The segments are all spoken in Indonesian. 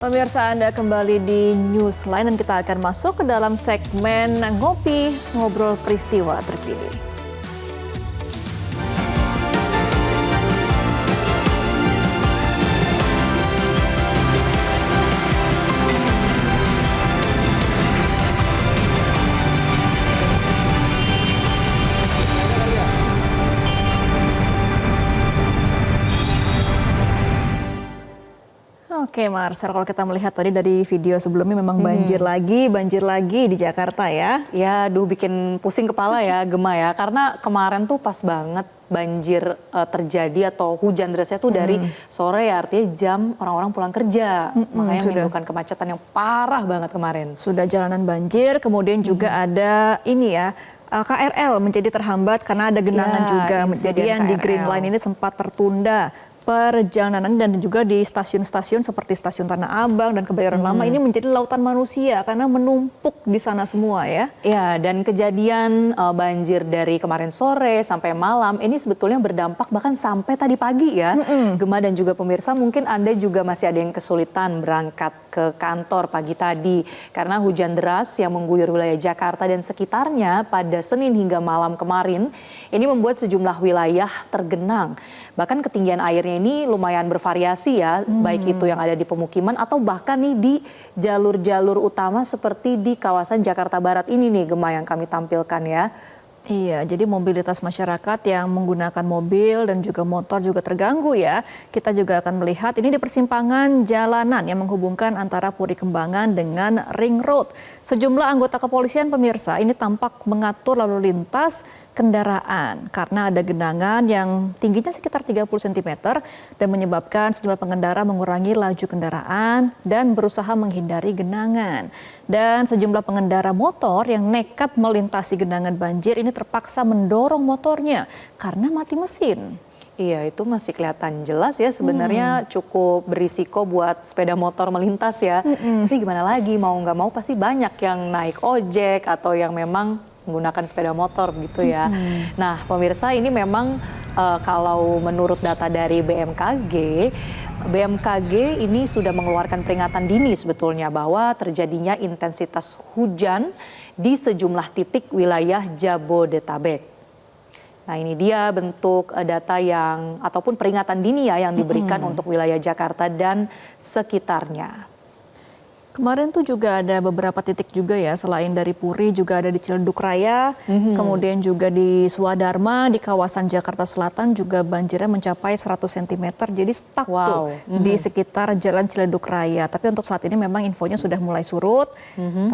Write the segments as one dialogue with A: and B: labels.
A: Pemirsa, Anda kembali di Newsline dan kita akan masuk ke dalam segmen Ngopi Ngobrol Peristiwa Terkini. Oke, Marcel, kalau kita melihat tadi dari video sebelumnya memang banjir lagi di Jakarta ya.
B: Ya, bikin pusing kepala ya, Gema ya. Karena kemarin tuh pas banget banjir terjadi atau hujan derasnya tuh dari sore ya, artinya jam orang-orang pulang kerja. Makanya menimbulkan kemacetan yang parah banget kemarin.
A: Sudah jalanan banjir, kemudian juga ada ini ya, KRL menjadi terhambat karena ada genangan juga. Jadi yang di Green Line ini sempat tertunda perjalanan dan juga di stasiun-stasiun seperti Stasiun Tanah Abang dan Kebayoran Lama ini menjadi lautan manusia karena menumpuk di sana semua ya.
B: Ya, dan kejadian banjir dari kemarin sore sampai malam ini sebetulnya berdampak bahkan sampai tadi pagi ya. Gema dan juga pemirsa, mungkin Anda juga masih ada yang kesulitan berangkat ke kantor pagi tadi karena hujan deras yang mengguyur wilayah Jakarta dan sekitarnya pada Senin hingga malam kemarin ini membuat sejumlah wilayah tergenang. Bahkan ketinggian airnya ini lumayan bervariasi ya, baik itu yang ada di pemukiman atau bahkan nih di jalur-jalur utama seperti di kawasan Jakarta Barat ini nih, Gema, yang kami tampilkan ya.
A: Iya, jadi mobilitas masyarakat yang menggunakan mobil dan juga motor juga terganggu ya. Kita juga akan melihat ini di persimpangan jalanan yang menghubungkan antara Puri Kembangan dengan Ring Road. Sejumlah anggota kepolisian, pemirsa, ini tampak mengatur lalu lintas kendaraan karena ada genangan yang tingginya sekitar 30 cm dan menyebabkan sejumlah pengendara mengurangi laju kendaraan dan berusaha menghindari genangan. Dan sejumlah pengendara motor yang nekat melintasi genangan banjir ini terpaksa mendorong motornya karena mati mesin.
B: Iya, itu masih kelihatan jelas ya, sebenarnya cukup berisiko buat sepeda motor melintas ya. Tapi gimana lagi, mau nggak mau pasti banyak yang naik ojek atau yang memang menggunakan sepeda motor gitu ya. Nah, pemirsa, ini memang kalau menurut data dari BMKG ini sudah mengeluarkan peringatan dini sebetulnya bahwa terjadinya intensitas hujan di sejumlah titik wilayah Jabodetabek. Nah, ini dia bentuk data yang ataupun peringatan dini ya yang diberikan untuk wilayah Jakarta dan sekitarnya.
A: Kemarin tuh juga ada beberapa titik juga ya, selain dari Puri juga ada di Ciledug Raya, kemudian juga di Swadharma, di kawasan Jakarta Selatan juga banjirnya mencapai 100 cm, jadi stuck tuh di sekitar Jalan Ciledug Raya. Tapi untuk saat ini memang infonya sudah mulai surut,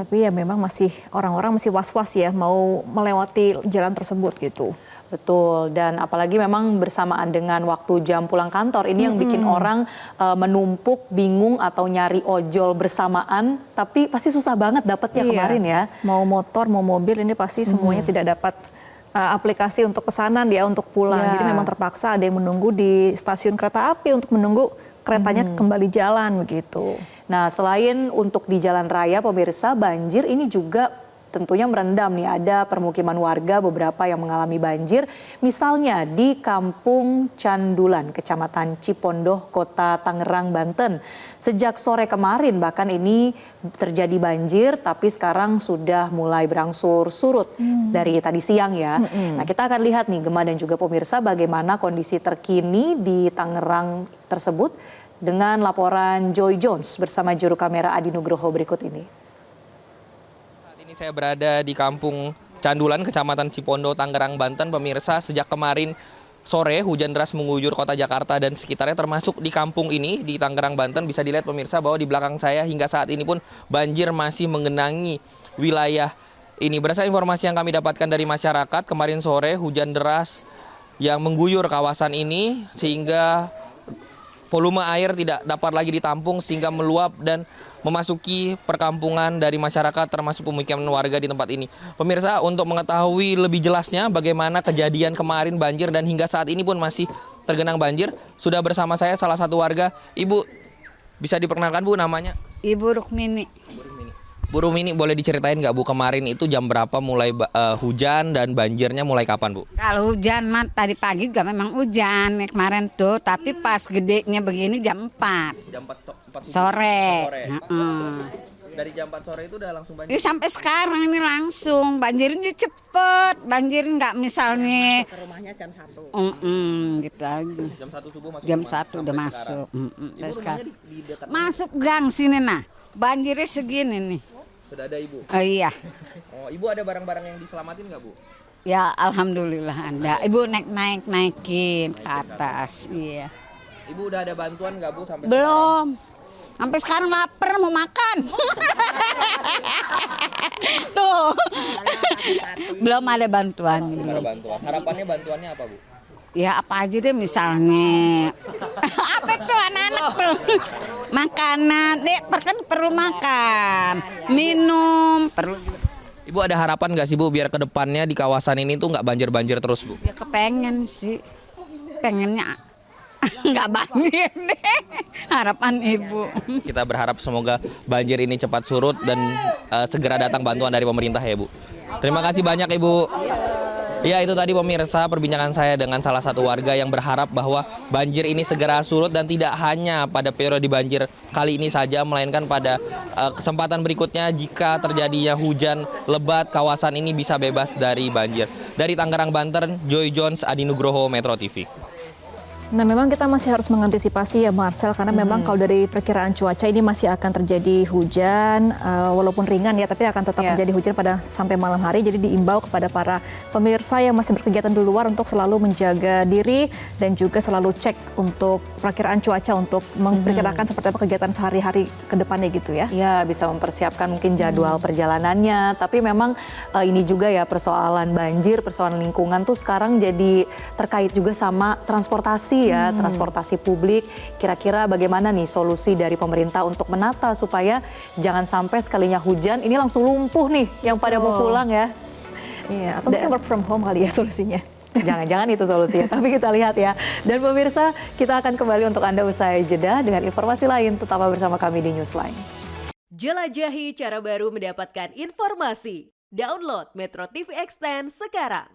A: tapi ya memang masih orang-orang masih was-was ya mau melewati jalan tersebut gitu.
B: Betul, dan apalagi memang bersamaan dengan waktu jam pulang kantor ini yang bikin orang menumpuk, bingung atau nyari ojol bersamaan, tapi pasti susah banget dapetnya kemarin ya.
A: Mau motor, mau mobil ini pasti semuanya tidak dapat aplikasi untuk pesanan ya untuk pulang. Jadi memang terpaksa ada yang menunggu di stasiun kereta api untuk menunggu keretanya kembali jalan begitu.
B: Nah, selain untuk di jalan raya, pemirsa, banjir ini juga tentunya merendam nih, ada permukiman warga beberapa yang mengalami banjir, misalnya di Kampung Candulan, Kecamatan Cipondoh, Kota Tangerang, Banten. Sejak sore kemarin bahkan ini terjadi banjir, tapi sekarang sudah mulai berangsur surut dari tadi siang ya. Nah, kita akan lihat nih, Gema dan juga pemirsa, bagaimana kondisi terkini di Tangerang tersebut dengan laporan Joy Jones bersama juru kamera Adi Nugroho berikut ini.
C: Ini saya berada di Kampung Candulan, Kecamatan Cipondoh, Tangerang, Banten. Pemirsa, sejak kemarin sore hujan deras mengguyur kota Jakarta dan sekitarnya, termasuk di kampung ini di Tangerang, Banten. Bisa dilihat pemirsa bahwa di belakang saya hingga saat ini pun banjir masih menggenangi wilayah ini. Berdasarkan informasi yang kami dapatkan dari masyarakat, kemarin sore hujan deras yang mengguyur kawasan ini sehingga volume air tidak dapat lagi ditampung sehingga meluap dan memasuki perkampungan dari masyarakat termasuk pemukiman warga di tempat ini. Pemirsa, untuk mengetahui lebih jelasnya bagaimana kejadian kemarin banjir dan hingga saat ini pun masih tergenang banjir, sudah bersama saya salah satu warga. Ibu, bisa diperkenalkan Bu namanya?
D: Ibu Rukmini.
C: Bu Rumi, ini boleh diceritain nggak Bu, kemarin itu jam berapa mulai hujan dan banjirnya mulai kapan Bu?
D: Kalau hujan mah tadi pagi juga memang hujan kemarin tuh, tapi pas gedenya begini jam 4
C: Jam 4
D: sore.
C: Dari jam 4 sore itu udah langsung banjir?
D: Ini sampai sekarang ini langsung banjirnya cepet, banjir nggak misalnya
E: Ke rumahnya jam 1.
D: Gitu aja.
C: Jam 1 subuh masuk
D: Jam
C: rumah,
D: 1 udah
C: sampai
D: masuk.
C: sekarang. Ibu
D: Dari
C: rumahnya
D: sekarang.
C: di dekat
D: Masuk gang sini nah, banjirnya segini nih.
C: sudah ada Ibu?
D: Oh iya,
C: Oh, Ibu ada barang-barang yang diselamatin nggak Bu?
D: ya alhamdulillah ada. Ibu naikin ke atas, iya.
C: Ibu udah ada bantuan nggak Bu sampai
D: Belum. Sampai sekarang lapar mau makan. Tuh. Belum ada bantuan.
C: sekarang? Belum ada bantuan. Harapannya bantuannya apa Bu?
D: Ya apa aja deh misalnya. Apa tuh anak-anak perlu makanan. Kan perlu makan. Minum. Perlu juga.
C: Ibu ada harapan nggak sih Bu biar ke depannya di kawasan ini tuh nggak banjir-banjir terus Bu?
D: Ya kepengen sih. Pengennya nggak banjir deh. Harapan ibu.
C: Kita berharap semoga banjir ini cepat surut dan segera datang bantuan dari pemerintah ya Bu. Terima kasih banyak Ibu. Ya, itu tadi pemirsa perbincangan saya dengan salah satu warga yang berharap bahwa banjir ini segera surut dan tidak hanya pada periode banjir kali ini saja, melainkan pada kesempatan berikutnya jika terjadinya hujan lebat, kawasan ini bisa bebas dari banjir. Dari Tangerang, Banten, Joy Jones, Adi Nugroho, Metro TV.
A: Nah, memang kita masih harus mengantisipasi ya Marcel, karena memang kalau dari perkiraan cuaca ini masih akan terjadi hujan, walaupun ringan ya, tapi akan tetap terjadi hujan pada sampai malam hari. Jadi diimbau kepada para pemirsa yang masih berkegiatan di luar untuk selalu menjaga diri dan juga selalu cek untuk perkiraan cuaca untuk memperkirakan seperti apa kegiatan sehari-hari ke depannya gitu ya.
B: Ya, bisa mempersiapkan mungkin jadwal perjalanannya. Tapi memang ini juga ya persoalan banjir, persoalan lingkungan tuh sekarang jadi terkait juga sama transportasi ya, transportasi publik. Kira-kira bagaimana nih solusi dari pemerintah untuk menata supaya jangan sampai sekalinya hujan ini langsung lumpuh nih yang pada mau pulang ya.
A: Iya, atau mungkin work from home kali ya solusinya.
B: Jangan-jangan itu solusinya, tapi kita lihat ya. Dan pemirsa, kita akan kembali untuk Anda usai jeda dengan informasi lain. Tetaplah bersama kami di Newsline.
F: Jelajahi cara baru mendapatkan informasi. Download Metro TV Extend sekarang.